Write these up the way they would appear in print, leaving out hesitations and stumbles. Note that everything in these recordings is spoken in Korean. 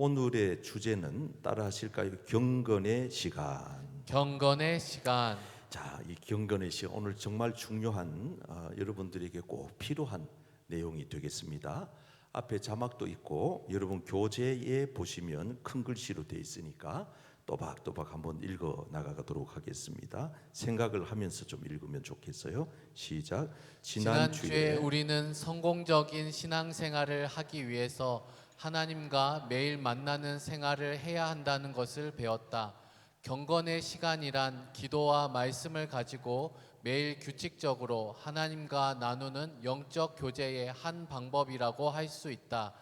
오늘의 주제는 따라 하실까요? 경건의 시간. 경건의 시간. 자, 이 경건의 시간 오늘 정말 중요한 여러분들에게 꼭 필요한 내용이 되겠습니다. 앞에 자막도 있고 여러분 교재에 보시면 큰 글씨로 되어 있으니까 또박또박 한번 읽어 나가도록 하겠습니다. 생각을 하면서 좀 읽으면 좋겠어요. 시작. 지난주에 우리는 성공적인 신앙생활을 하기 위해서 하나님과 매일 만나는 생활을 해야 한다는 것을 배웠다. 경건의 시간이란 기도와 말씀을 가지고 매일 규칙적으로 하나님과 나누는 영적 교제의 한 방법이라고 할 수 있다.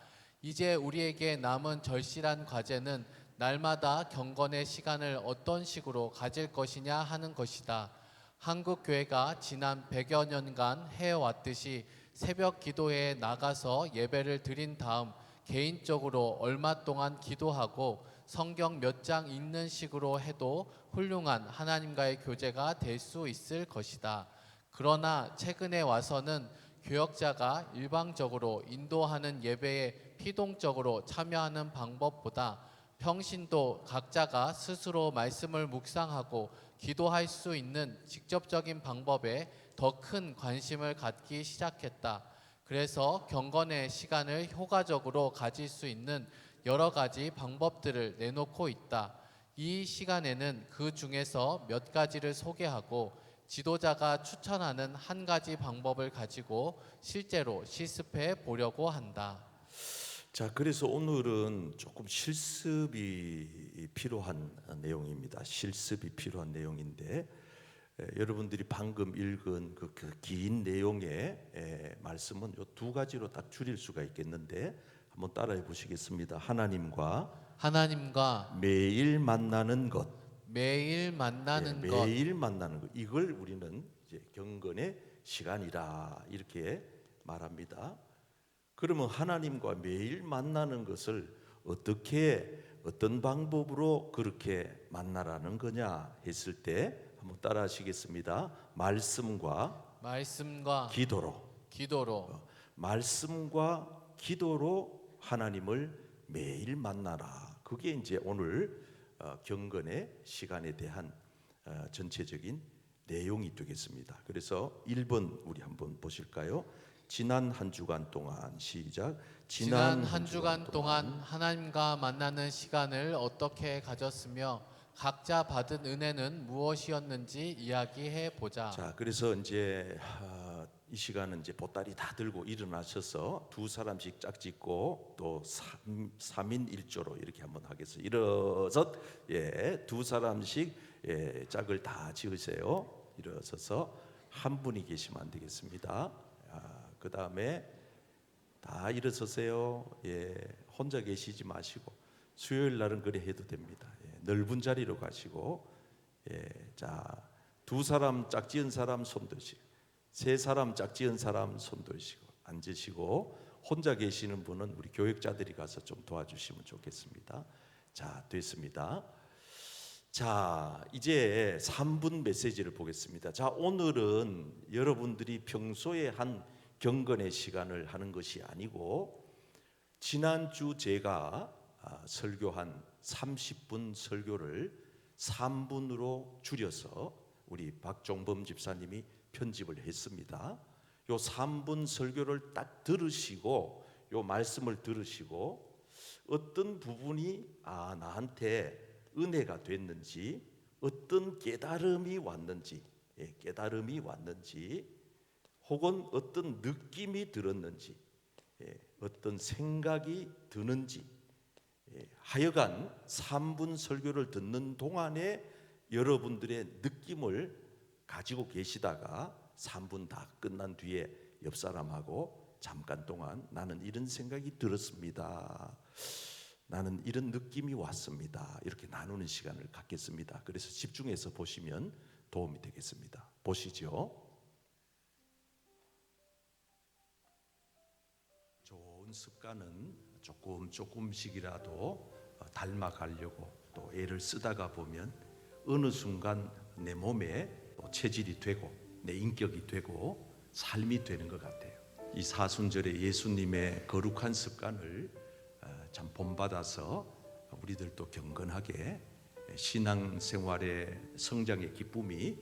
이제 우리에게 남은 절실한 과제는 날마다 경건의 시간을 어떤 식으로 가질 것이냐 하는 것이다. 한국 교회가 지난 100여 년간 해왔듯이 새벽 기도회에 나가서 예배를 드린 다음 개인적으로 얼마 동안 기도하고 성경 몇 장 읽는 식으로 해도 훌륭한 하나님과의 교제가 될 수 있을 것이다. 그러나 최근에 와서는 교역자가 일방적으로 인도하는 예배에 피동적으로 참여하는 방법보다 평신도 각자가 스스로 말씀을 묵상하고 기도할 수 있는 직접적인 방법에 더 큰 관심을 갖기 시작했다. 그래서 경건의 시간을 효과적으로 가질 수 있는 여러 가지 방법들을 내놓고 있다. 이 시간에는 그 중에서 몇 가지를 소개하고 지도자가 추천하는 한 가지 방법을 가지고 실제로 실습해 보려고 한다. 자, 그래서 오늘은 조금 실습이 필요한 내용입니다. 실습이 필요한 내용인데 여러분들이 방금 읽은 그 긴 내용의 말씀은 이 두 가지로 딱 줄일 수가 있겠는데 한번 따라해 보시겠습니다. 하나님과 매일 만나는 것. 매일 만나는 것. 매일 만나는 것. 이걸 우리는 이제 경건의 시간이라 이렇게 말합니다. 그러면 하나님과 매일 만나는 것을 어떤 방법으로 그렇게 만나라는 거냐 했을 때 한번 따라 하시겠습니다. 말씀과 기도로 말씀과 기도로 하나님을 매일 만나라. 그게 이제 오늘 경건의 시간에 대한 전체적인 내용이 되겠습니다. 그래서 1번 우리 한번 보실까요? 지난 한 주간 동안 시작. 지난 한 주간 동안 하나님과 만나는 시간을 어떻게 가졌으며 각자 받은 은혜는 무엇이었는지 이야기해 보자. 자, 그래서 이제 이 시간은 이제 보따리 다 들고 일어나셔서 두 사람씩 짝 짓고 또 3인 1조로 이렇게 한번 하겠습니다. 일어서 두 사람씩 짝을 다 지으세요. 일어서서 한 분이 계시면 안 되겠습니다. 그 다음에 다 일어서세요. 혼자 계시지 마시고 수요일 날은 그래 해도 됩니다. 넓은 자리로 가시고 자, 두 사람 짝지은 사람 손 드시고 세 사람 짝지은 사람 손 드시고 앉으시고 혼자 계시는 분은 우리 교역자들이 가서 좀 도와주시면 좋겠습니다. 자, 됐습니다. 자, 이제 3분 메시지를 보겠습니다. 자, 오늘은 여러분들이 평소에 한 경건의 시간을 하는 것이 아니고 지난주 제가 설교한 30분 설교를 3분으로 줄여서 우리 박종범 집사님이 편집을 했습니다. 요 3분 설교를 딱 들으시고 요 말씀을 들으시고 어떤 부분이 나한테 은혜가 됐는지 어떤 깨달음이 왔는지 혹은 어떤 느낌이 들었는지 어떤 생각이 드는지 하여간 3분 설교를 듣는 동안에 여러분들의 느낌을 가지고 계시다가 3분 다 끝난 뒤에 옆 사람하고 잠깐 동안 나는 이런 생각이 들었습니다. 나는 이런 느낌이 왔습니다. 이렇게 나누는 시간을 갖겠습니다. 그래서 집중해서 보시면 도움이 되겠습니다. 보시죠. 좋은 습관은 조금씩이라도 닮아가려고 또 애를 쓰다가 보면 어느 순간 내 몸에 또 체질이 되고 내 인격이 되고 삶이 되는 것 같아요. 이 사순절에 예수님의 거룩한 습관을 참 본받아서 우리들도 경건하게 신앙생활의 성장의 기쁨이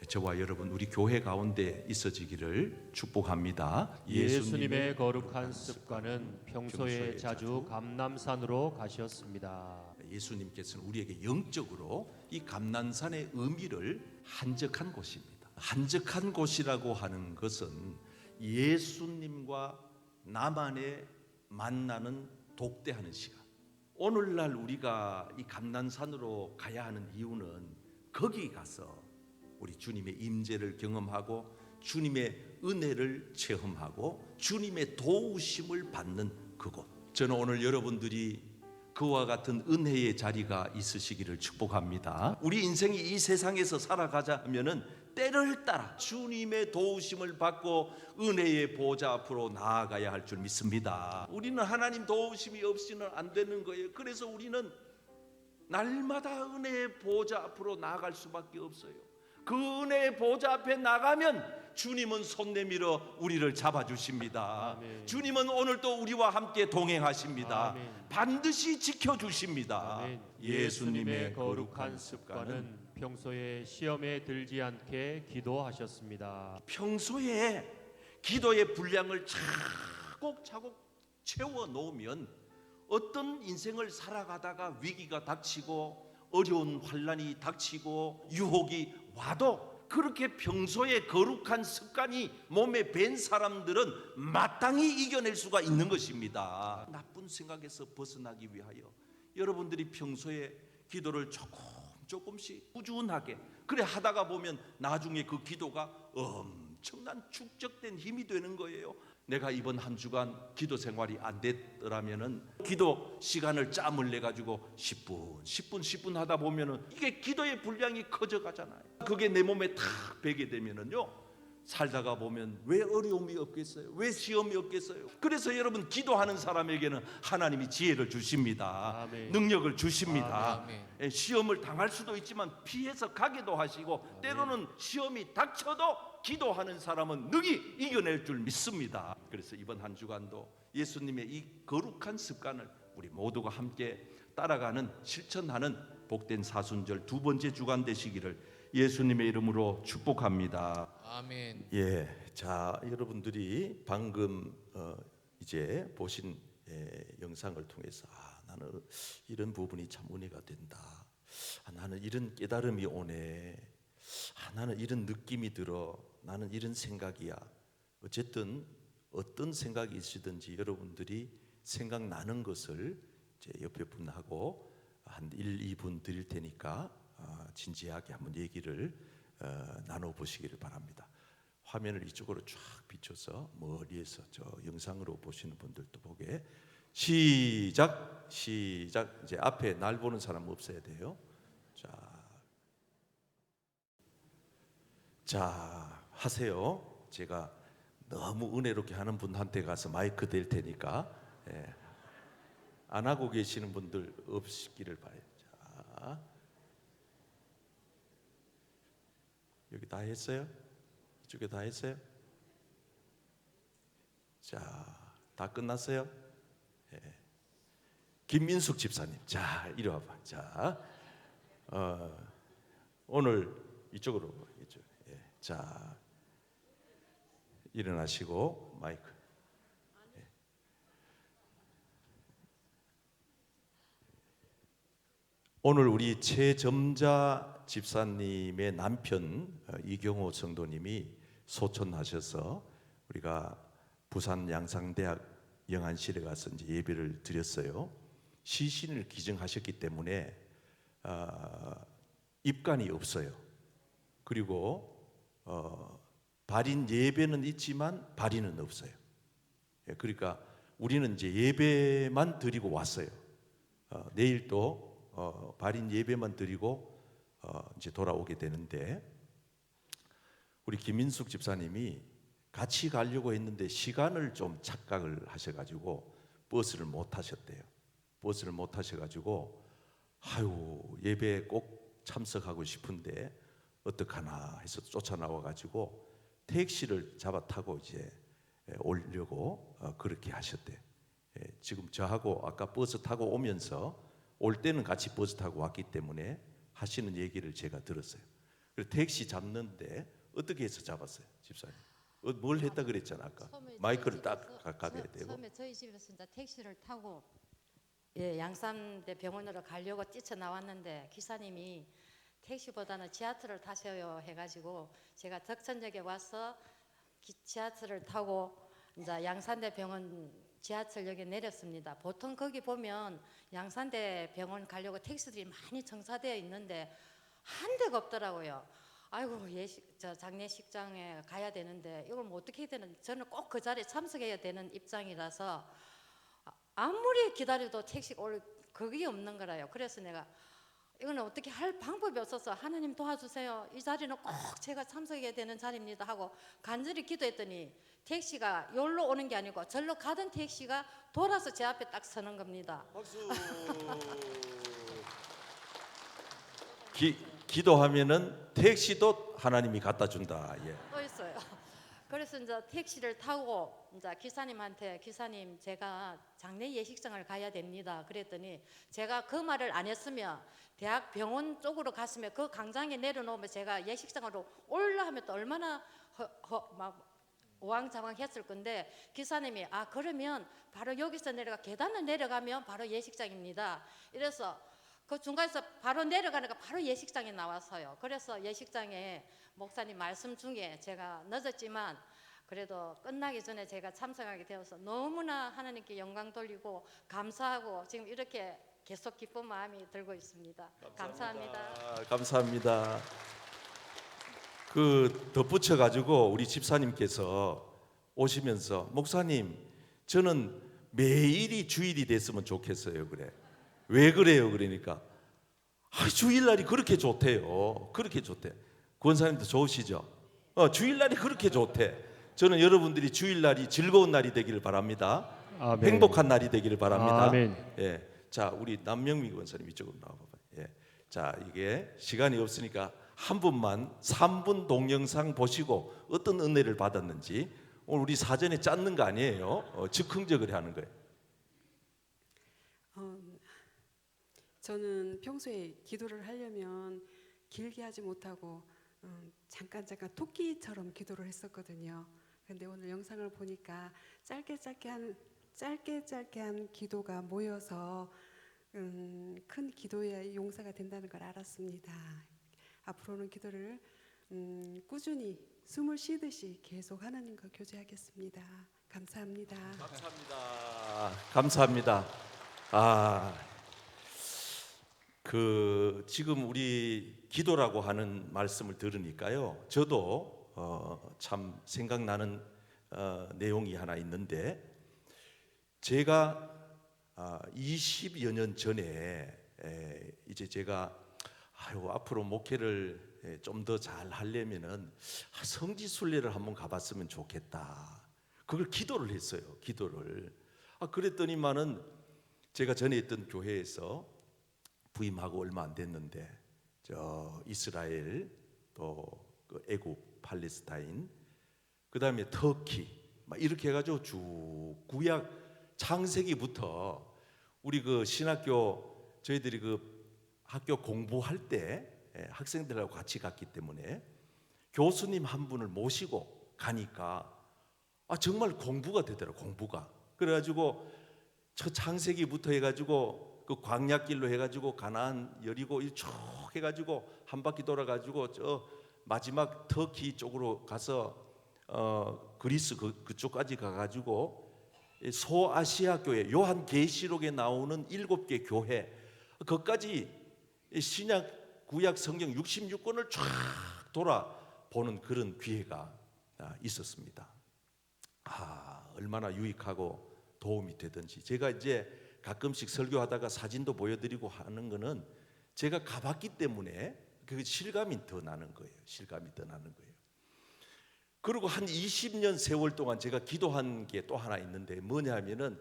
저와 여러분 우리 교회 가운데 있어지기를 축복합니다. 예수님의 거룩한 습관은 평소에 자주 감람산으로 가셨습니다. 예수님께서는 우리에게 영적으로 이 감난산의 의미를 한적한 곳입니다. 한적한 곳이라고 하는 것은 예수님과 나만의 만나는 독대하는 시간. 오늘날 우리가 이 감난산으로 가야 하는 이유는 거기 가서 우리 주님의 임재를 경험하고 주님의 은혜를 체험하고 주님의 도우심을 받는 그곳. 저는 오늘 여러분들이 그와 같은 은혜의 자리가 있으시기를 축복합니다. 우리 인생이 이 세상에서 살아가자면은 때를 따라 주님의 도우심을 받고 은혜의 보좌 앞으로 나아가야 할 줄 믿습니다. 우리는 하나님 도우심이 없이는 안 되는 거예요. 그래서 우리는 날마다 은혜의 보좌 앞으로 나아갈 수밖에 없어요. 그 은혜의 보좌 앞에 나가면 주님은 손 내밀어 우리를 잡아주십니다. 아멘. 주님은 오늘도 우리와 함께 동행하십니다. 아멘. 반드시 지켜주십니다. 아멘. 예수님의 거룩한 습관은 평소에 시험에 들지 않게 기도하셨습니다. 평소에 기도의 분량을 차곡차곡 채워 놓으면 어떤 인생을 살아가다가 위기가 닥치고 어려운 환난이 닥치고 유혹이 와도 그렇게 평소에 거룩한 습관이 몸에 밴 사람들은 마땅히 이겨낼 수가 있는 것입니다. 나쁜 생각에서 벗어나기 위하여 여러분들이 평소에 기도를 조금씩 꾸준하게 그래 하다가 보면 나중에 그 기도가 엄청난 축적된 힘이 되는 거예요. 내가 이번 한 주간 기도 생활이 안 됐더라면은 기도 시간을 짬을 내 가지고 10분 하다 보면은 이게 기도의 분량이 커져 가잖아요. 그게 내 몸에 탁 배게 되면은요. 살다가 보면 왜 어려움이 없겠어요? 왜 시험이 없겠어요? 그래서 여러분 기도하는 사람에게는 하나님이 지혜를 주십니다. 아멘. 능력을 주십니다. 아멘. 시험을 당할 수도 있지만 피해서 가기도 하시고 때로는 시험이 닥쳐도 기도하는 사람은 능히 이겨낼 줄 믿습니다. 그래서 이번 한 주간도 예수님의 이 거룩한 습관을 우리 모두가 함께 따라가는 실천하는 복된 사순절 두 번째 주간 되시기를 예수님의 이름으로 축복합니다. 아멘. 예, 자 여러분들이 방금 이제 보신 영상을 통해서 나는 이런 부분이 참 은혜가 된다. 나는 이런 깨달음이 오네. 나는 이런 느낌이 들어. 나는 이런 생각이야. 어쨌든 어떤 생각이 있으든지 여러분들이 생각나는 것을 이제 옆에 분하고 한 1, 2분 드릴 테니까 진지하게 한번 얘기를 나눠보시기를 바랍니다. 화면을 이쪽으로 쫙 비춰서 머리에서 저 영상으로 보시는 분들도 보게. 시작. 이제 앞에 날 보는 사람 없어야 돼요. 자 하세요. 제가 너무 은혜롭게 하는 분한테 가서 마이크 댈 테니까 안 하고 계시는 분들 없기를 바래요. 자, 여기 다 했어요? 이쪽에 다 했어요? 자, 다 끝났어요? 김민숙 집사님, 자 이리 와봐. 자, 오늘 이쪽으로 이쪽. 자, 일어나시고 마이크. 오늘 우리 최점자 집사님의 남편 이경호 성도님이 소천하셔서 우리가 부산 양상대학 영안실에 가서 이제 예배를 드렸어요. 시신을 기증하셨기 때문에 입관이 없어요. 그리고 발인 예배는 있지만 발인은 없어요. 그러니까 우리는 이제 예배만 드리고 왔어요. 내일 또 발인 예배만 드리고 이제 돌아오게 되는데 우리 김민숙 집사님이 같이 가려고 했는데 시간을 좀 착각을 하셔가지고 버스를 못 타셨대요. 버스를 못 타셔가지고 아유 예배에 꼭 참석하고 싶은데 어떡하나 해서 쫓아나와가지고 택시를 잡아 타고 이제 오려고 그렇게 하셨대. 지금 저하고 아까 버스 타고 오면서 올 때는 같이 버스 타고 왔기 때문에 하시는 얘기를 제가 들었어요. 그래서 택시 잡는데 어떻게 해서 잡았어요, 집사님? 뭘 했다 그랬잖아 아까. 마이크를 딱 가까이 해야 되고. 처음에 저희 집에서 이제 택시를 타고 양산대 병원으로 가려고 뛰쳐나왔는데 기사님이 택시보다는 지하철을 타셔요 해가지고 제가 덕천역에 와서 지하철을 타고 이제 양산대 병원 지하철역에 내렸습니다. 보통 거기 보면 양산대 병원 가려고 택시들이 많이 정차되어 있는데 한 대가 없더라고요. 아이고 저 장례식장에 가야 되는데 이걸 뭐 어떻게 해야 되는? 저는 꼭 그 자리에 참석해야 되는 입장이라서 아무리 기다려도 택시 올 그게 없는 거라요. 그래서 내가 이거는 어떻게 할 방법이 없어서 하나님 도와주세요. 이 자리는 꼭 제가 참석해야 되는 자리입니다 하고 간절히 기도했더니 택시가 여기로 오는 게 아니고 절로 가던 택시가 돌아서 제 앞에 딱 서는 겁니다. 박수. 기도하면은 택시도 하나님이 갖다 준다. 예. 또 있어요. 그래서 이제 택시를 타고 이제 기사님한테 기사님 제가 장례 예식장을 가야 됩니다. 그랬더니 제가 그 말을 안 했으면 대학 병원 쪽으로 갔으면 그 강장에 내려놓으면 제가 예식장으로 올라 하면 또 얼마나 막 우왕좌왕했을 건데 기사님이 그러면 바로 여기서 내려가 계단을 내려가면 바로 예식장입니다. 이래서 그 중간에서 바로 내려가니까 바로 예식장에 나왔어요. 그래서 예식장에 목사님 말씀 중에 제가 늦었지만 그래도 끝나기 전에 제가 참석하게 되어서 너무나 하나님께 영광 돌리고 감사하고 지금 이렇게 계속 기쁜 마음이 들고 있습니다. 감사합니다. 감사합니다. 그 덧붙여 가지고 우리 집사님께서 오시면서 목사님 저는 매일이 주일이 됐으면 좋겠어요. 그래. 왜 그래요? 그러니까 주일날이 그렇게 좋대요. 그렇게 좋대. 권사님도 좋으시죠? 주일날이 그렇게 좋대. 저는 여러분들이 주일날이 즐거운 날이 되기를 바랍니다. 아멘. 행복한 날이 되기를 바랍니다. 아멘. 예. 자, 우리 남명미 권사님 이쪽으로 나와봐요. 예. 자, 이게 시간이 없으니까 한 분만 3분 동영상 보시고 어떤 은혜를 받았는지 오늘 우리 사전에 짰는 거 아니에요. 즉흥적으로 하는 거예요. 저는 평소에 기도를 하려면 길게 하지 못하고 잠깐 토끼처럼 기도를 했었거든요. 근데 오늘 영상을 보니까 짧게 한 기도가 모여서 큰 기도의 용사가 된다는 걸 알았습니다. 앞으로는 기도를 꾸준히 숨을 쉬듯이 계속 하나님과 교제하겠습니다. 감사합니다. 감사합니다. 지금 우리 기도라고 하는 말씀을 들으니까요. 저도 참 생각나는 내용이 하나 있는데 제가 20여 년 전에 이제 제가 앞으로 목회를 좀 더 잘 하려면은 성지순례를 한번 가봤으면 좋겠다. 그걸 기도를 했어요. 기도를. 그랬더니만은 제가 전에 있던 교회에서 부임하고 얼마 안 됐는데 저 이스라엘 또 그 애국, 팔레스타인, 그 다음에 터키 막 이렇게 해가지고 쭉 구약 창세기부터 우리 그 신학교 저희들이 그 학교 공부할 때 학생들하고 같이 갔기 때문에 교수님 한 분을 모시고 가니까 정말 공부가 되더라고. 공부가. 그래가지고 저 창세기부터 해가지고 그 광야길로 해가지고 가나안 여리고 쭉 해가지고 한 바퀴 돌아가지고 저 마지막 터키 쪽으로 가서 그리스 그쪽까지 가가지고 소아시아 교회 요한계시록에 나오는 7개 교회 그까지 신약 구약 성경 66권을 쫙 돌아보는 그런 기회가 있었습니다. 얼마나 유익하고 도움이 되든지 제가 이제 가끔씩 설교하다가 사진도 보여드리고 하는 거는 제가 가봤기 때문에 그 실감이 더 나는 거예요. 실감이 더 나는 거예요. 그리고 한 20년 세월 동안 제가 기도한 게 또 하나 있는데 뭐냐 하면은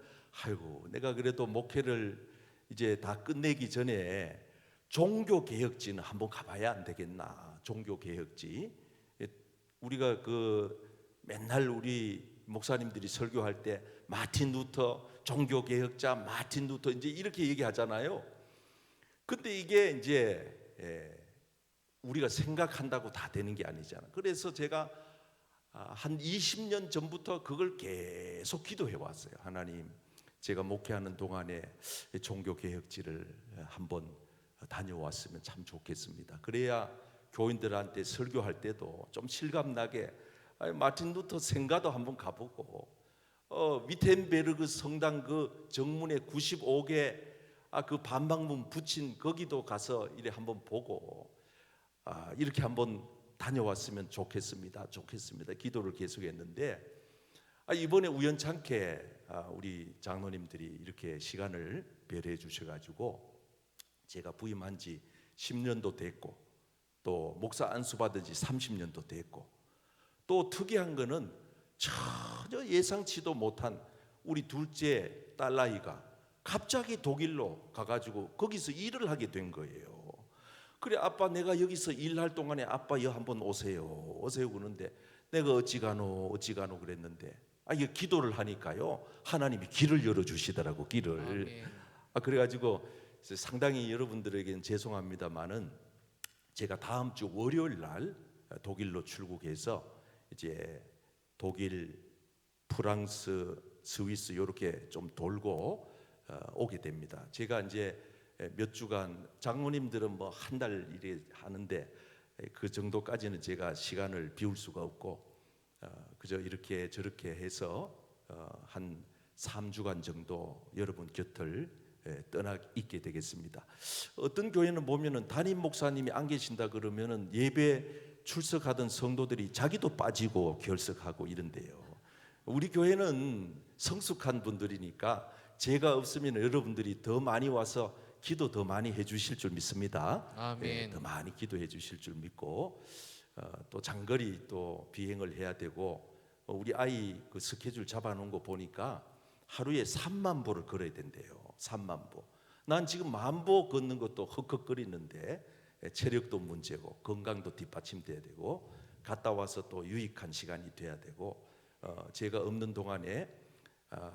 내가 그래도 목회를 이제 다 끝내기 전에 종교개혁지는 한번 가봐야 안 되겠나. 종교개혁지. 우리가 그 맨날 우리 목사님들이 설교할 때 마틴 루터 종교 개혁자 마틴 루터 이제 이렇게 얘기하잖아요. 근데 이게 이제 우리가 생각한다고 다 되는 게 아니잖아. 그래서 제가 한 20년 전부터 그걸 계속 기도해 왔어요. 하나님, 제가 목회하는 동안에 종교 개혁지를 한번 다녀왔으면 참 좋겠습니다. 그래야 교인들한테 설교할 때도 좀 실감나게 마틴 루터 생가도 한번 가보고 위텐베르그 성당 그 정문에 95개 그 반박문 붙인 거기도 가서 이래 한번 보고 이렇게 한번 다녀왔으면 좋겠습니다. 기도를 계속했는데 이번에 우연찮게 우리 장로님들이 이렇게 시간을 배려해 주셔가지고 제가 부임한 지 10년도 됐고 또 목사 안수 받은 지 30년도 됐고 또 특이한 거는 전혀 예상치도 못한 우리 둘째 딸아이가 갑자기 독일로 가가지고 거기서 일을 하게 된 거예요. 그래, 아빠 내가 여기서 일할 동안에 아빠 여 한번 오세요 그러는데 내가 어찌가노 그랬는데 이게 기도를 하니까요 하나님이 길을 열어주시더라고, 길을. 아멘. 그래가지고 상당히 여러분들에게는 죄송합니다만은 제가 다음 주 월요일 날 독일로 출국해서 이제 독일, 프랑스, 스위스 이렇게 좀 돌고 오게 됩니다. 제가 이제 몇 주간 장로님들은 뭐 한 달 일에 하는데 그 정도까지는 제가 시간을 비울 수가 없고 그저 이렇게 저렇게 해서 한 3주간 정도 여러분 곁을 떠나 있게 되겠습니다. 어떤 교회는 보면은 담임 목사님이 안 계신다 그러면은 예배 출석하던 성도들이 자기도 빠지고 결석하고 이런데요. 우리 교회는 성숙한 분들이니까 제가 없으면 여러분들이 더 많이 와서 기도 더 많이 해주실 줄 믿습니다. 아멘. 더 많이 기도해 주실 줄 믿고 또 장거리 또 비행을 해야 되고 우리 아이 그 스케줄 잡아놓은 거 보니까 하루에 3만 보를 걸어야 된대요. 3만 보. 난 지금 10,000보 걷는 것도 헉헉거리는데 체력도 문제고 건강도 뒷받침돼야 되고 갔다 와서 또 유익한 시간이 돼야 되고 제가 없는 동안에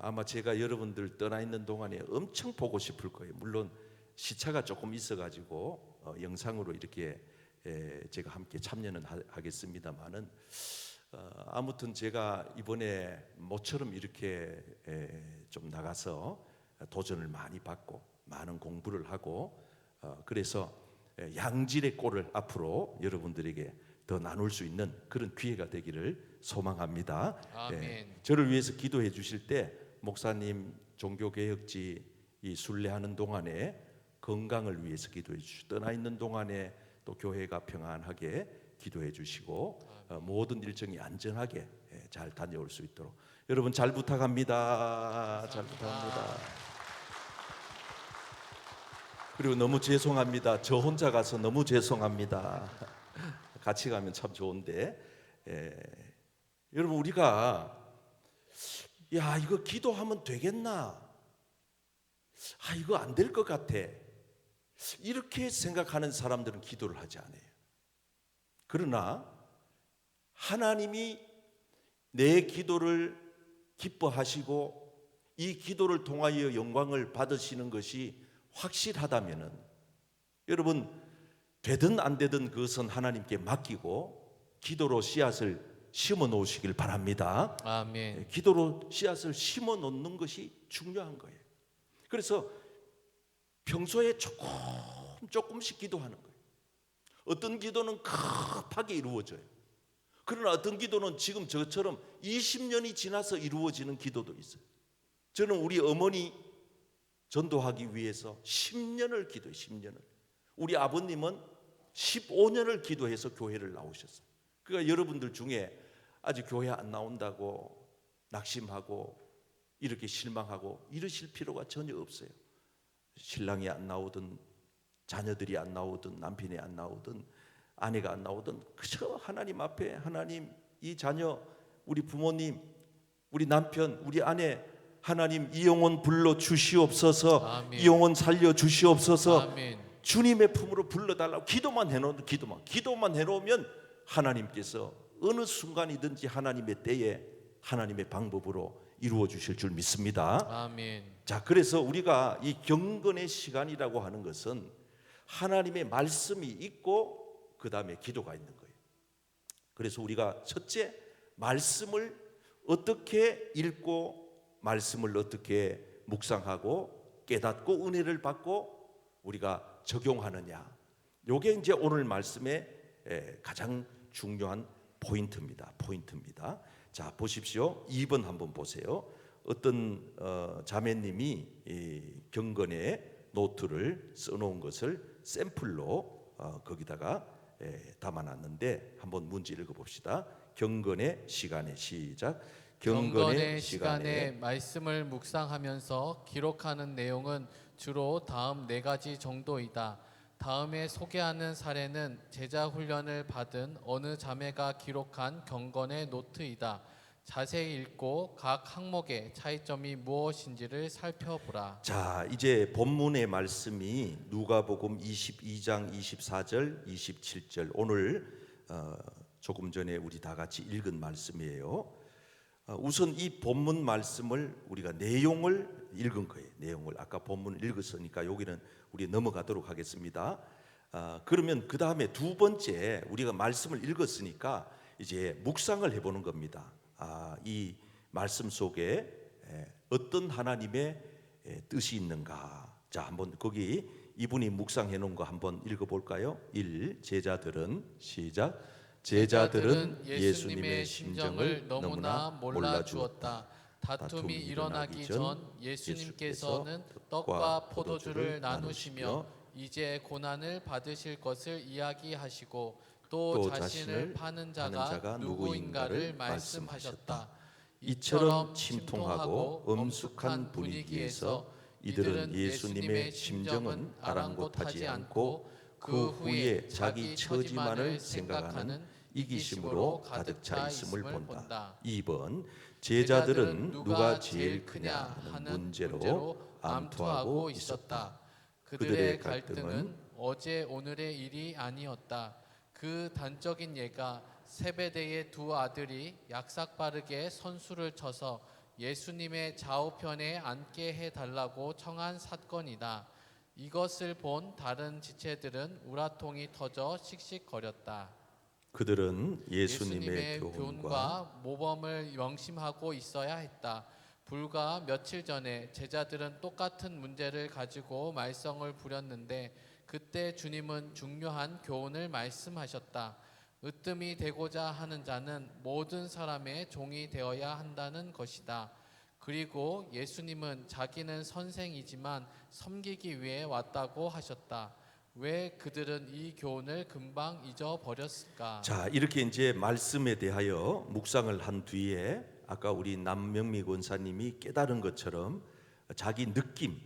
아마 제가 여러분들 떠나 있는 동안에 엄청 보고 싶을 거예요. 물론 시차가 조금 있어가지고 영상으로 이렇게 제가 함께 참여는 하겠습니다만은 아무튼 제가 이번에 모처럼 이렇게 좀 나가서 도전을 많이 받고 많은 공부를 하고 그래서 양질의 꼴을 앞으로 여러분들에게 더 나눌 수 있는 그런 기회가 되기를 소망합니다. 아멘. 저를 위해서 기도해 주실 때 목사님 종교개혁지 이 순례하는 동안에 건강을 위해서 기도해 주시고 떠나 있는 동안에 또 교회가 평안하게 기도해 주시고 모든 일정이 안전하게 잘 다녀올 수 있도록 여러분 잘 부탁합니다. 잘 부탁합니다. 그리고 너무 죄송합니다. 저 혼자 가서 너무 죄송합니다. 같이 가면 참 좋은데 여러분 우리가 야 이거 기도하면 되겠나? 이거 안 될 것 같아. 이렇게 생각하는 사람들은 기도를 하지 않아요. 그러나 하나님이 내 기도를 기뻐하시고 이 기도를 통하여 영광을 받으시는 것이 확실하다면은 여러분 되든 안 되든 그것은 하나님께 맡기고 기도로 씨앗을 심어 놓으시길 바랍니다. 아멘. 기도로 씨앗을 심어 놓는 것이 중요한 거예요. 그래서 평소에 조금씩 기도하는 거예요. 어떤 기도는 급하게 이루어져요. 그러나 어떤 기도는 지금 저처럼 20년이 지나서 이루어지는 기도도 있어요. 저는 우리 어머니 전도하기 위해서 10년을 기도해요. 10년을. 우리 아버님은 15년을 기도해서 교회를 나오셨어요. 그러니까 여러분들 중에 아직 교회 안 나온다고 낙심하고 이렇게 실망하고 이러실 필요가 전혀 없어요. 신랑이 안 나오든 자녀들이 안 나오든 남편이 안 나오든 아내가 안 나오든 그저 하나님 앞에 하나님 이 자녀 우리 부모님 우리 남편 우리 아내 하나님 이 영혼 불러 주시옵소서. 아멘. 이 영혼 살려 주시옵소서. 아멘. 주님의 품으로 불러달라고 기도만 해놓으면 기도만 해놓으면 하나님께서 어느 순간이든지 하나님의 때에 하나님의 방법으로 이루어 주실 줄 믿습니다. 아멘. 자, 그래서 우리가 이 경건의 시간이라고 하는 것은 하나님의 말씀이 있고 그 다음에 기도가 있는 거예요. 그래서 우리가 첫째, 말씀을 어떻게 읽고 말씀을 어떻게 묵상하고 깨닫고 은혜를 받고 우리가 적용하느냐, 요게 이제 오늘 말씀의 가장 중요한 포인트입니다. 자, 보십시오. 2번 한번 보세요. 어떤 자매님이 이 경건의 노트를 써놓은 것을 샘플로 거기다가 담아놨는데 한번 문제 읽어봅시다. 경건의 시간에 시작. 경건의 시간에 말씀을 묵상하면서 기록하는 내용은 주로 다음 4가지 정도이다. 다음에 소개하는 사례는 제자 훈련을 받은 어느 자매가 기록한 경건의 노트이다. 자세히 읽고 각 항목의 차이점이 무엇인지를 살펴보라. 자, 이제 본문의 말씀이 누가복음 22장 24절 27절 오늘 조금 전에 우리 다 같이 읽은 말씀이에요. 우선 이 본문 말씀을 우리가 내용을 읽은 거예요. 내용을 아까 본문을 읽었으니까 여기는 우리 넘어가도록 하겠습니다. 그러면 그 다음에 두 번째 우리가 말씀을 읽었으니까 이제 묵상을 해보는 겁니다. 이 말씀 속에 어떤 하나님의 뜻이 있는가. 자, 한번 거기 이분이 묵상해 놓은 거 한번 읽어볼까요? 1. 제자들은 시작. 제자들은 예수님의 심정을 너무나 몰라 주었다. 다툼이 일어나기 전 예수님께서는 떡과 포도주를 나누시며 이제 고난을 받으실 것을 이야기하시고 또 자신을 파는 자가 누구인가를 말씀하셨다. 이처럼 침통하고 엄숙한 분위기에서 이들은 예수님의 심정은 아랑곳하지 않고 그 후에 자기 처지만을 생각하는 이기심으로 가득 차 있음을 본다. 2번, 제자들은 누가 제일 크냐 하는 문제로 암투하고 있었다. 그들의 갈등은 어제 오늘의 일이 아니었다. 그 단적인 예가 세베대의 두 아들이 약삭빠르게 선수를 쳐서 예수님의 좌우편에 앉게 해달라고 청한 사건이다. 이것을 본 다른 지체들은 우라통이 터져 씩씩거렸다. 그들은 예수님의 교훈과 교훈과 모범을 명심하고 있어야 했다. 불과 며칠 전에 제자들은 똑같은 문제를 가지고 말썽을 부렸는데 그때 주님은 중요한 교훈을 말씀하셨다. 으뜸이 되고자 하는 자는 모든 사람의 종이 되어야 한다는 것이다. 그리고 예수님은 자기는 선생이지만 섬기기 위해 왔다고 하셨다. 왜 그들은 이 교훈을 금방 잊어버렸을까? 자, 이렇게 이제 말씀에 대하여 묵상을 한 뒤에 아까 우리 남명미 권사님이 깨달은 것처럼 자기 느낌,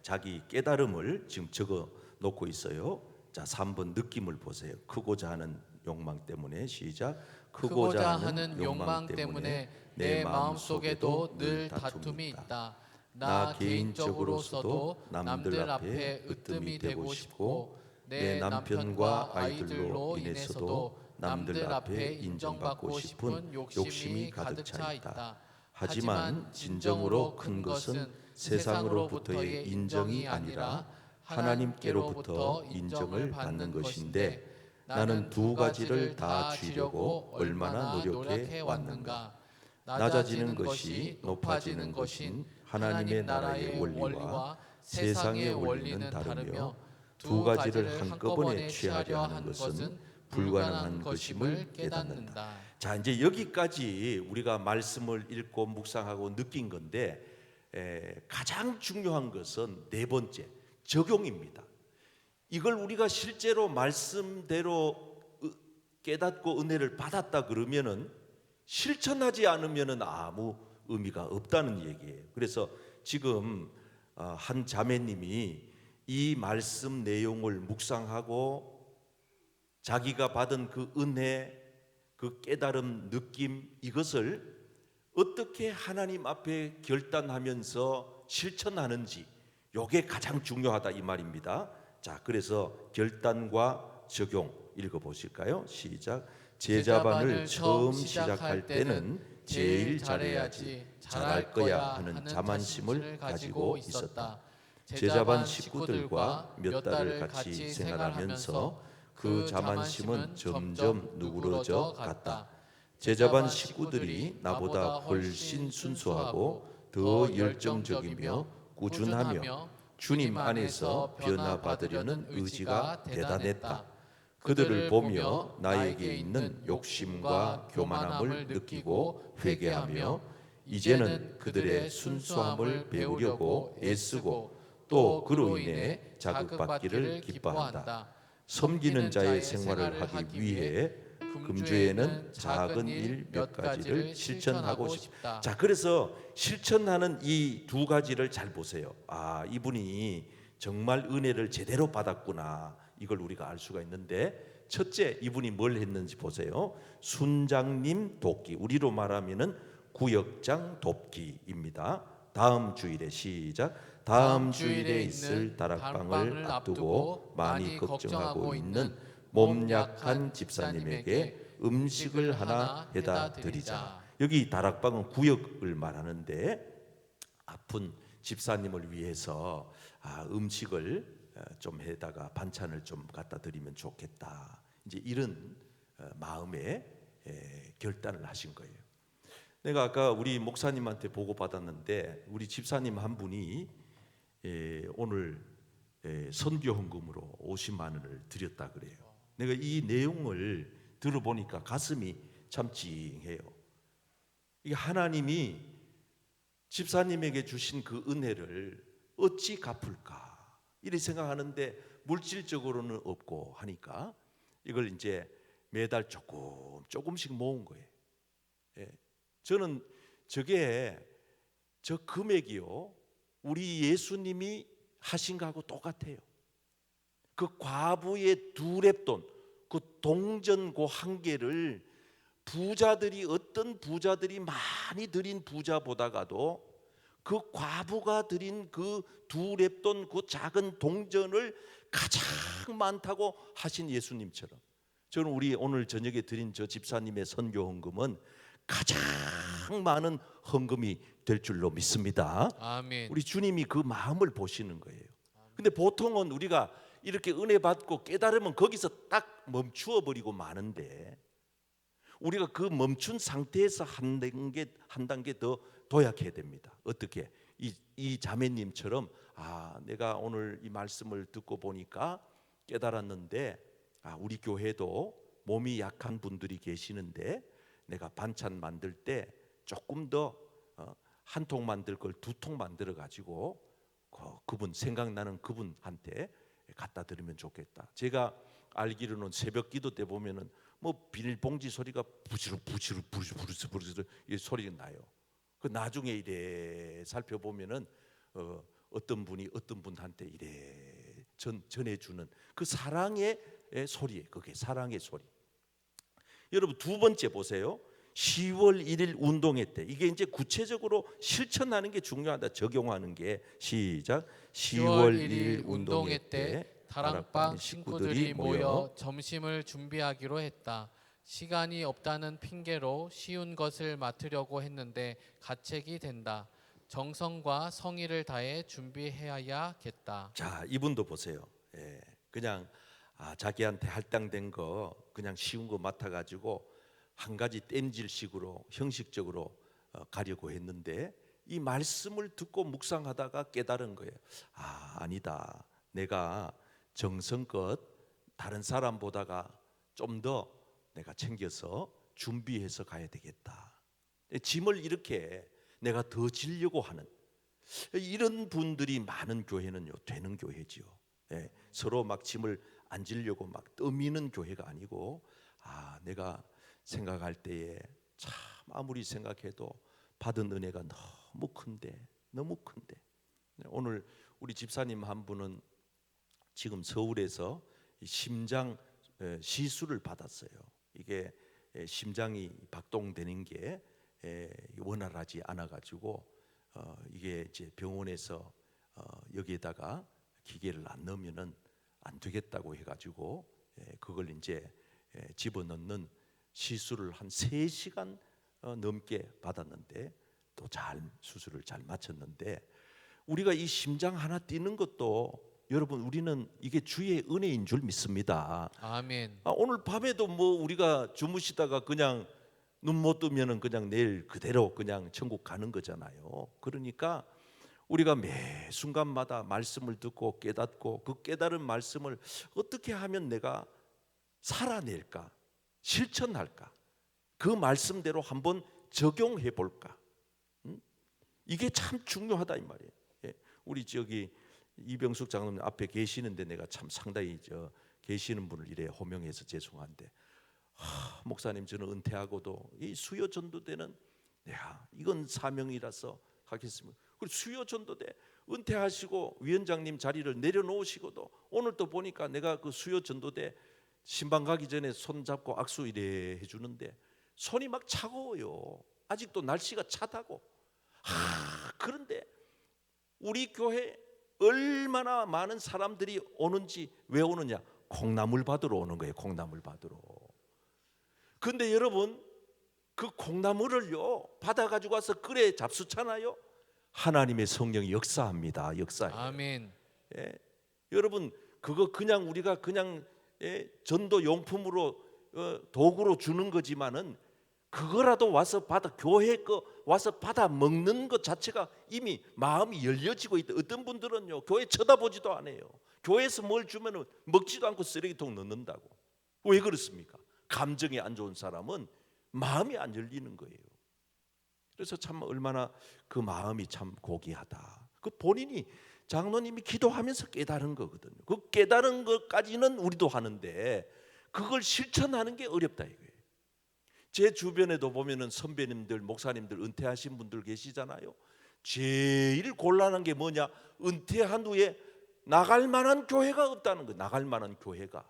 자기 깨달음을 지금 적어 놓고 있어요. 자, 3번 느낌을 보세요. 크고자 하는 욕망 때문에 시작. 크고자 하는 욕망 때문에 내 마음속에도 늘 다툼이 있다. 나 개인적으로서도 남들 앞에 으뜸이 되고 싶고 내 남편과 아이들로 인해서도 남들 앞에 인정받고 싶은 욕심이 가득 차 있다. 하지만 진정으로 큰 것은 세상으로부터의 인정이 아니라 하나님께로부터 인정을 받는 것인데 나는 두 가지를 다 주려고 얼마나 노력해 왔는가. 낮아지는 것이 높아지는 것인 하나님의 나라의 원리와 세상의 원리는 다르며 두 가지를 한꺼번에 취하려 하는 것은 불가능한 것임을 깨닫는다. 자, 이제 여기까지 우리가 말씀을 읽고 묵상하고 느낀 건데 가장 중요한 것은 네 번째, 적용입니다. 이걸 우리가 실제로 말씀대로 깨닫고 은혜를 받았다 그러면은 실천하지 않으면은 아무 의미가 없다는 얘기예요. 그래서 지금 한 자매님이 이 말씀 내용을 묵상하고 자기가 받은 그 은혜, 그 깨달음, 느낌 이것을 어떻게 하나님 앞에 결단하면서 실천하는지 이게 가장 중요하다 이 말입니다. 자, 그래서 결단과 적용 읽어보실까요? 시작. 제자반을 처음 시작할 때는 제일 잘해야지, 잘할 거야 하는 자만심을 가지고 있었다. 제자반 식구들과 몇 달을 같이 생활하면서 그 자만심은 점점 누그러져 갔다. 제자반 식구들이 나보다 훨씬 순수하고 더 열정적이며 꾸준하며 주님 안에서 변화받으려는 의지가 대단했다. 그들을 보며 나에게 있는 욕심과 교만함을 느끼고 회개하며 이제는 그들의 순수함을 배우려고 애쓰고 또 그로 인해 자극받기를 기뻐한다. 섬기는 자의 생활을 하기 위해 금주에는 작은 일 몇 가지를 실천하고 싶다. 자, 그래서 실천하는 이 두 가지를 잘 보세요. 아, 이분이 정말 은혜를 제대로 받았구나. 이걸 우리가 알 수가 있는데, 첫째, 이분이 뭘 했는지 보세요. 순장님 돕기, 우리로 말하면은 구역장 돕기입니다. 다음 주일에 시작. 다음 주일에 있을 다락방을 앞두고 많이 걱정하고 있는 몸 약한 집사님에게 음식을 하나 해다 드리자. 여기 다락방은 구역을 말하는데, 아픈 집사님을 위해서 음식을 좀 해다가 반찬을 좀 갖다 드리면 좋겠다. 이제 이런 마음에 결단을 하신 거예요. 내가 아까 우리 목사님한테 보고 받았는데, 우리 집사님 한 분이 오늘 선교 헌금으로 50만 원을 드렸다 그래요. 내가 이 내용을 들어보니까 가슴이 참 찡해요. 이게 하나님이 집사님에게 주신 그 은혜를 어찌 갚을까 이렇게 생각하는데, 물질적으로는 없고 하니까 이걸 이제 매달 조금씩 모은 거예요. 저는 저 금액이요, 우리 예수님이 하신 거하고 똑같아요. 그 과부의 두 렙돈, 그 동전 그 한 개를 어떤 부자들이 많이 드린 부자보다가도 그 과부가 드린 그 두 렙돈 그 작은 동전을 가장 많다고 하신 예수님처럼, 저는 우리 오늘 저녁에 드린 저 집사님의 선교 헌금은 가장 많은 헌금이 될 줄로 믿습니다. 아멘. 우리 주님이 그 마음을 보시는 거예요. 근데 보통은 우리가 이렇게 은혜 받고 깨달으면 거기서 딱 멈추어 버리고 마는데, 우리가 그 멈춘 상태에서 한 단계 더 도약해야 됩니다. 어떻게? 이 자매님처럼, 내가 오늘 이 말씀을 듣고 보니까 깨달았는데, 우리 교회도 몸이 약한 분들이 계시는데 내가 반찬 만들 때 조금 더 한 통 만들 걸 두 통 만들어 가지고 그분 생각나는 그분한테 갖다 드리면 좋겠다. 제가 알기로는 새벽 기도 때 보면은 뭐 비닐봉지 소리가 부지럭 이 소리가 나요. 그 나중에 이래 살펴보면은 어떤 분이 어떤 분한테 이래 전해주는 그 사랑의 소리예요. 그게 사랑의 소리. 여러분, 두 번째 보세요. 10월 1일 운동회 때, 이게 이제 구체적으로 실천하는 게 중요하다. 적용하는 게. 시작. 10월 1일 운동회 때 다락방 친구들이 모여 점심을 준비하기로 했다. 시간이 없다는 핑계로 쉬운 것을 맡으려고 했는데 가책이 된다. 정성과 성의를 다해 준비해야겠다. 자, 이분도 보세요. 그냥 자기한테 할당된 거 그냥 쉬운 거 맡아가지고 한 가지 땜질식으로 형식적으로 가려고 했는데, 이 말씀을 듣고 묵상하다가 깨달은 거예요. 아니다. 내가 정성껏 다른 사람보다가 좀 더 내가 챙겨서 준비해서 가야 되겠다. 짐을 이렇게 내가 더 지려고 하는 이런 분들이 많은 교회는요, 되는 교회지요. 서로 막 짐을 안 지려고 막 떠미는 교회가 아니고, 내가 생각할 때에 참 아무리 생각해도 받은 은혜가 너무 큰데. 오늘 우리 집사님 한 분은 지금 서울에서 심장 시술을 받았어요. 이게 심장이 박동되는 게 원활하지 않아 가지고 이게 이제 병원에서 여기에다가 기계를 안 넣으면은 안 되겠다고 해가지고 그걸 이제 집어넣는 시술을 한 3시간 넘게 받았는데 또 잘 수술을 잘 마쳤는데 우리가 이 심장 하나 뛰는 것도 여러분 우리는 이게 주의 은혜인 줄 믿습니다. 아멘. 오늘 밤에도 뭐 우리가 주무시다가 그냥 눈 못 뜨면은 그냥 내일 그대로 그냥 천국 가는 거잖아요. 그러니까 우리가 매 순간마다 말씀을 듣고 깨닫고 그 깨달은 말씀을 어떻게 하면 내가 살아낼까, 실천할까, 그 말씀대로 한번 적용해 볼까. 이게 참 중요하다 이 말이에요. 예, 우리 저기 이병숙 장로님 앞에 계시는데 내가 참 상당히 계시는 분을 이래 호명해서 죄송한데, 목사님 저는 은퇴하고도 이 수요 전도대는 이건 사명이라서 하겠습니다. 그리고 수요 전도대 은퇴하시고 위원장님 자리를 내려놓으시고도 오늘 또 보니까 내가 그 수요 전도대 신방 가기 전에 손 잡고 악수 이래 해주는데 손이 막 차가워요. 아직도 날씨가 차다고. 그런데 우리 교회 얼마나 많은 사람들이 오는지, 왜 오느냐? 콩나물 받으러 오는 거예요. 콩나물 받으러. 근데 여러분 그 콩나물을요 받아가지고 와서 끓여 잡수잖아요. 하나님의 성령이 역사합니다. 역사해요. 아멘. 예. 여러분 그거 그냥 우리가 그냥 전도 용품으로 도구로 주는 거지만은 그거라도 와서 받아, 교회 거 와서 받아 먹는 것 자체가 이미 마음이 열려지고 있다. 어떤 분들은요 교회 쳐다보지도 않아요. 교회에서 뭘 주면은 먹지도 않고 쓰레기통 넣는다고. 왜 그렇습니까? 감정이 안 좋은 사람은 마음이 안 열리는 거예요. 그래서 참 얼마나 그 마음이 참 고귀하다. 그 본인이 장로님이 기도하면서 깨달은 거거든요. 그 깨달은 것까지는 우리도 하는데 그걸 실천하는 게 어렵다 이거예요. 제 주변에도 보면은 선배님들, 목사님들 은퇴하신 분들 계시잖아요. 제일 곤란한 게 뭐냐? 은퇴한 후에 나갈 만한 교회가 없다는 거예요. 나갈 만한 교회가.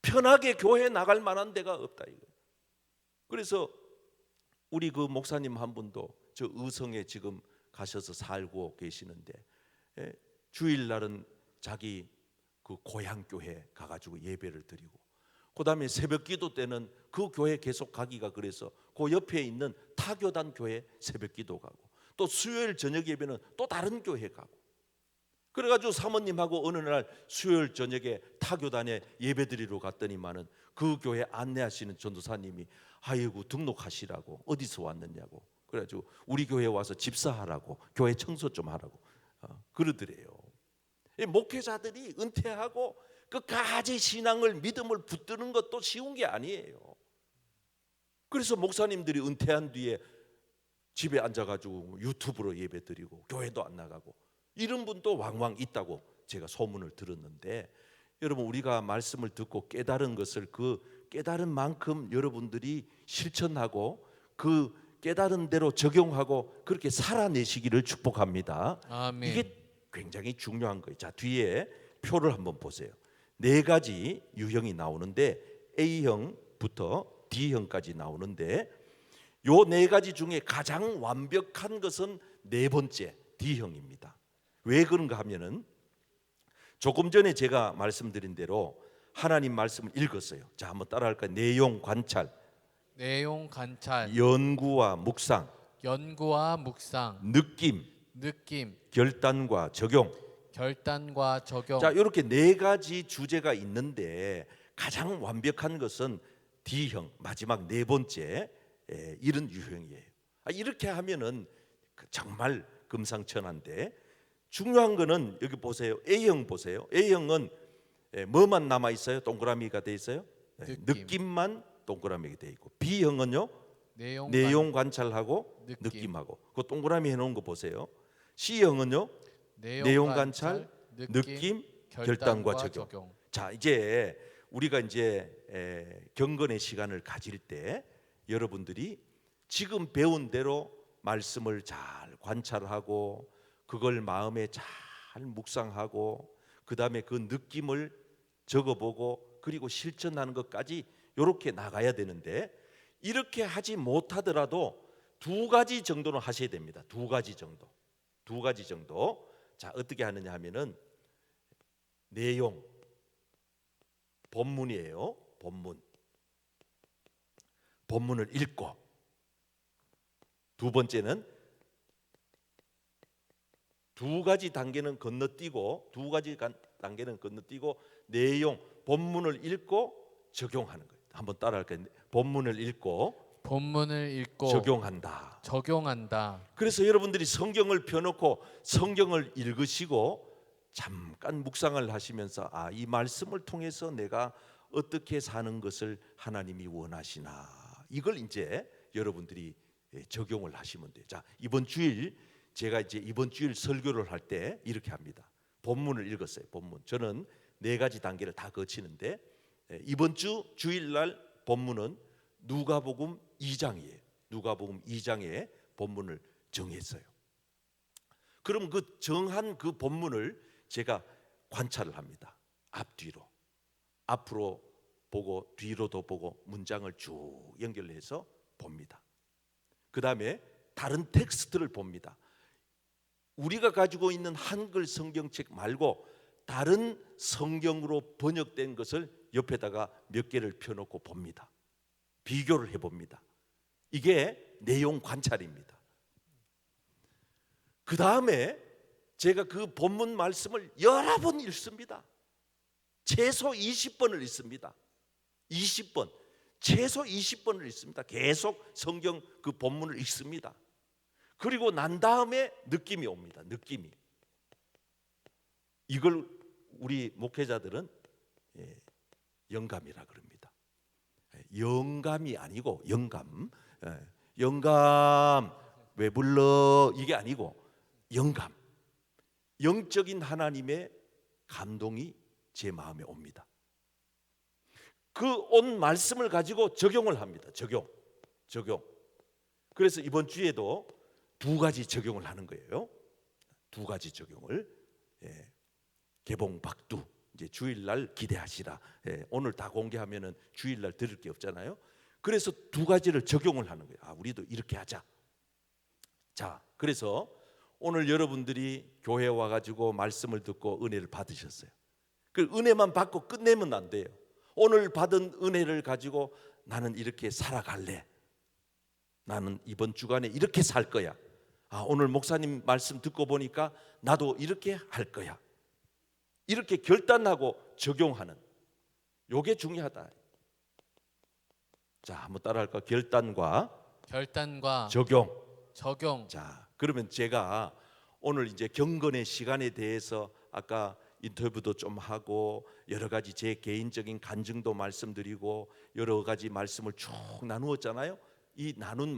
편하게 교회 나갈 만한 데가 없다 이거. 그래서 우리 그 목사님 한 분도 저 의성에 지금 가셔서 살고 계시는데 주일날은 자기 그 고향 교회 가가지고 예배를 드리고, 그 다음에 새벽기도 때는 그 교회 계속 가기가 그래서 그 옆에 있는 타교단 교회 새벽기도 가고, 또 수요일 저녁 예배는 또 다른 교회 가고, 그래가지고 사모님하고 어느 날 수요일 저녁에 타교단에 예배드리러 갔더니만은 그 교회 안내하시는 전도사님이 아이고 등록하시라고, 어디서 왔느냐고, 그래가지고 우리 교회 와서 집사하라고, 교회 청소 좀 하라고 그러더래요. 목회자들이 은퇴하고 끝까지 신앙을, 믿음을 붙드는 것도 쉬운 게 아니에요. 그래서 목사님들이 은퇴한 뒤에 집에 앉아가지고 유튜브로 예배드리고 교회도 안 나가고 이런 분도 왕왕 있다고 제가 소문을 들었는데, 여러분 우리가 말씀을 듣고 깨달은 것을 그 깨달은 만큼 여러분들이 실천하고 그 깨달은 대로 적용하고 그렇게 살아내시기를 축복합니다. 아멘. 이게 굉장히 중요한 거예요. 자, 뒤에 표를 한번 보세요. 4가지 유형이 나오는데 A형부터 D형까지 나오는데 요 4가지 중에 가장 완벽한 것은 4번째 D형입니다. 왜 그런가 하면은 조금 전에 제가 말씀드린 대로 하나님 말씀을 읽었어요. 자, 한번 따라할까요? 내용 관찰, 내용 관찰, 연구와 묵상, 연구와 묵상, 느낌, 결단과 적용. 결단과 적용. 자, 이렇게 4가지 주제가 있는데 가장 완벽한 것은 D형, 마지막 4번째 이런 유형이에요. 이렇게 하면은 정말 금상첨화인데, 중요한 거는 여기 보세요. A형 보세요. A형은 뭐만 남아 있어요? 동그라미가 돼 있어요. 느낌만 동그라미가 돼 있고, B형은요 내용 관찰하고 느낌하고 그 동그라미 해놓은 거 보세요. C형은요 내용 관찰, 느낌, 결단과 적용. 자, 이제 우리가 이제 경건의 시간을 가질 때 여러분들이 지금 배운 대로 말씀을 잘 관찰하고 그걸 마음에 잘 묵상하고 그 다음에 그 느낌을 적어보고 그리고 실천하는 것까지 이렇게 나가야 되는데, 이렇게 하지 못하더라도 2가지 정도는 하셔야 됩니다. 2가지 정도. 자, 어떻게 하느냐 하면은 내용, 본문이에요. 본문. 본문을 읽고, 두 번째는 두 가지 단계는 건너뛰고 내용, 본문을 읽고 적용하는 거예요. 한번 따라할까요? 본문을 읽고 적용한다. 그래서 여러분들이 성경을 펴놓고 성경을 읽으시고 잠깐 묵상을 하시면서 이 말씀을 통해서 내가 어떻게 사는 것을 하나님이 원하시나, 이걸 이제 여러분들이 적용을 하시면 돼요. 자, 이번 주일 제가 이제 이번 주일 설교를 할 때 이렇게 합니다. 본문을 읽었어요. 본문. 저는 4가지 단계를 다 거치는데 이번 주 주일날 본문은 누가복음 2장이에요. 누가복음 2장의 본문을 정했어요. 그럼 그 정한 그 본문을 제가 관찰을 합니다. 앞뒤로, 앞으로 보고 뒤로도 보고 문장을 쭉 연결해서 봅니다. 그 다음에 다른 텍스트를 봅니다. 우리가 가지고 있는 한글 성경책 말고 다른 성경으로 번역된 것을 옆에다가 몇 개를 펴놓고 봅니다. 비교를 해봅니다. 이게 내용 관찰입니다. 그 다음에 제가 그 본문 말씀을 여러 번 읽습니다. 최소 20번을 읽습니다. 20번, 최소 20번을 읽습니다. 계속 성경 그 본문을 읽습니다. 그리고 난 다음에 느낌이 옵니다. 느낌이. 이걸 우리 목회자들은 영감이라 그럽니다. 영감이 아니고 영감. 영감 왜 불러? 이게 아니고 영감. 영적인 하나님의 감동이 제 마음에 옵니다. 그 온 말씀을 가지고 적용을 합니다. 적용. 그래서 이번 주에도 2가지 적용을 하는 거예요. 2가지 적용을. 개봉박두. 이제 주일날 기대하시라. 오늘 다 공개하면은 주일날 들을 게 없잖아요. 그래서 2가지를 적용을 하는 거예요. 우리도 이렇게 하자. 자, 그래서 오늘 여러분들이 교회 와가지고 말씀을 듣고 은혜를 받으셨어요. 그 은혜만 받고 끝내면 안 돼요. 오늘 받은 은혜를 가지고 나는 이렇게 살아갈래. 나는 이번 주간에 이렇게 살 거야. 오늘 목사님 말씀 듣고 보니까 나도 이렇게 할 거야. 이렇게 결단하고 적용하는, 요게 중요하다. 자, 한번 따라할까? 결단과 적용. 자, 그러면 제가 오늘 이제 경건의 시간에 대해서 아까 인터뷰도 좀 하고 여러 가지 제 개인적인 간증도 말씀드리고 여러 가지 말씀을 쭉 나누었잖아요. 이 나눈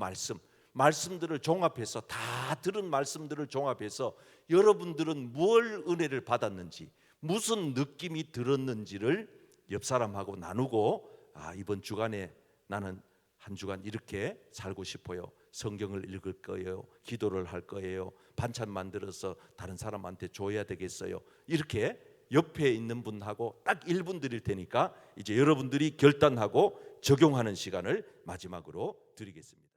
말씀들을 종합해서, 다 들은 말씀들을 종합해서 여러분들은 뭘 은혜를 받았는지, 무슨 느낌이 들었는지를 옆 사람하고 나누고, 이번 주간에 나는 한 주간 이렇게 살고 싶어요. 성경을 읽을 거예요. 기도를 할 거예요. 반찬 만들어서 다른 사람한테 줘야 되겠어요. 이렇게 옆에 있는 분하고 딱 1분 드릴 테니까 이제 여러분들이 결단하고 적용하는 시간을 마지막으로 드리겠습니다.